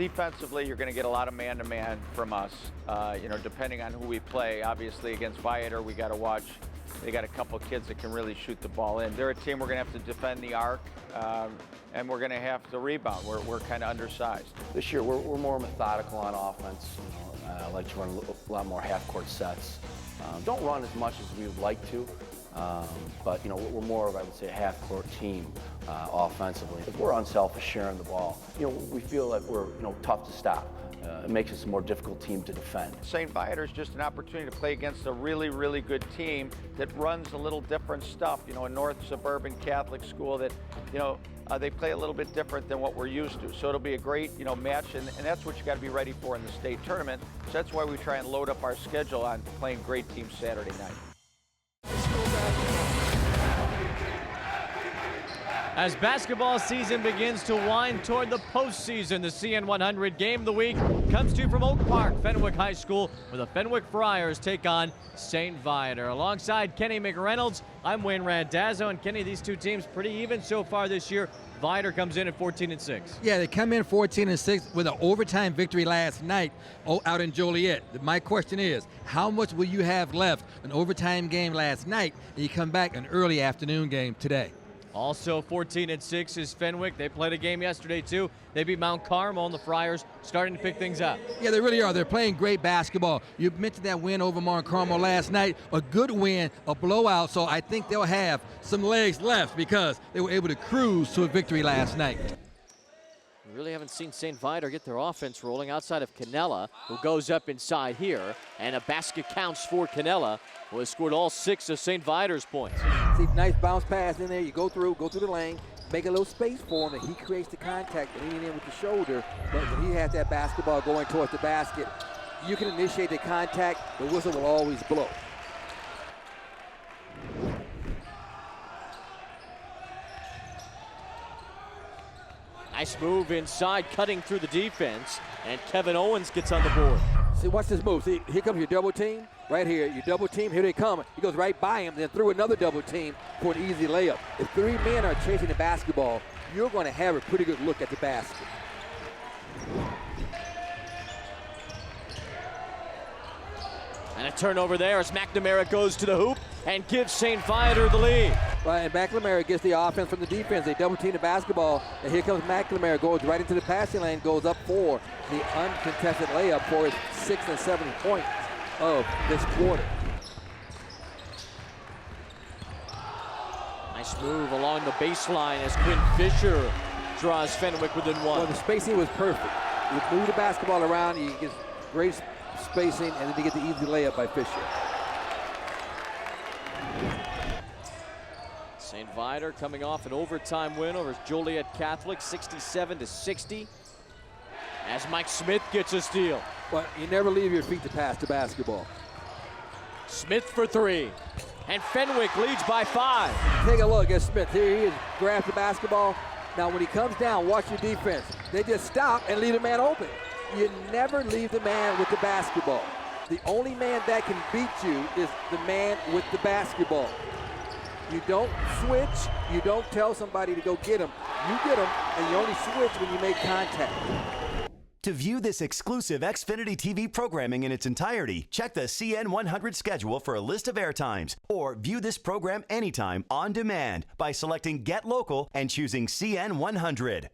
Defensively, you're going to get a lot of man-to-man from us, depending on who we play. Obviously, against Viator, we got to watch. They got a couple kids that can really shoot the ball in. They're a team we're going to have to defend the arc, and we're going to have to rebound. We're kind of undersized. This year, we're more methodical on offense. I like to run a lot more half-court sets. Don't run as much as we would like to, but we're more of, I would say, a half-court team offensively. If we're unselfish sharing the ball, we feel that we're tough to stop. It makes us a more difficult team to defend. St. Viator is just an opportunity to play against a really, really good team that runs a little different stuff. A North Suburban Catholic school that, they play a little bit different than what we're used to. So it'll be a great, match, and that's what you got to be ready for in the state tournament. So that's why we try and load up our schedule on playing great teams Saturday night. As basketball season begins to wind toward the postseason, the CN100 Game of the Week comes to you from Oak Park, Fenwick High School, where the Fenwick Friars take on St. Viator. Alongside Kenny McReynolds, I'm Wayne Randazzo, and Kenny, these two teams pretty even so far this year. Viator comes in at 14-6. Yeah, they come in 14-6 with an overtime victory last night out in Joliet. My question is, how much will you have left an overtime game last night and you come back an early afternoon game today? Also 14-6 is Fenwick. They played a game yesterday too. They beat Mount Carmel, and the Friars starting to pick things up. Yeah, they really are. They're playing great basketball. You mentioned that win over Mount Carmel last night. A good win, a blowout, so I think they'll have some legs left because they were able to cruise to a victory last night. We really haven't seen St. Viator get their offense rolling outside of Canella, who goes up inside here, and a basket counts for Canella, who has scored all 6 of St. Viator's points. See, nice bounce pass in there. You go through the lane, make a little space for him, and he creates the contact, leaning in with the shoulder. But when he has that basketball going towards the basket, you can initiate the contact. The whistle will always blow. Nice move inside, cutting through the defense, and Kevin Owens gets on the board. See, watch this move. See, here comes your double team. Right here, your double team, here they come. He goes right by him, then through another double team for an easy layup. If 3 men are chasing the basketball, you're going to have a pretty good look at the basket. And a turnover there as McNamara goes to the hoop and gives St. Viator the lead. Right, and McNamara gets the offense from the defense. They double team the basketball, and here comes McNamara, goes right into the passing lane, goes up for the uncontested layup for his 6th and 7th point of this quarter. Nice move along the baseline as Quinn Fisher draws Fenwick within 1. Well, the spacing was perfect. You move the basketball around, you get great spacing, and then you get the easy layup by Fisher. St. Viator coming off an overtime win over Joliet Catholic, 67-60. As Mike Smith gets a steal. But you never leave your feet to pass the basketball. Smith for 3. And Fenwick leads by 5. Take a look at Smith. Here he is, grabs the basketball. Now when he comes down, watch your defense. They just stop and leave the man open. You never leave the man with the basketball. The only man that can beat you is the man with the basketball. You don't switch. You don't tell somebody to go get him. You get him, and you only switch when you make contact. To view this exclusive Xfinity TV programming in its entirety, check the CN100 schedule for a list of airtimes, or view this program anytime on demand by selecting Get Local and choosing CN100.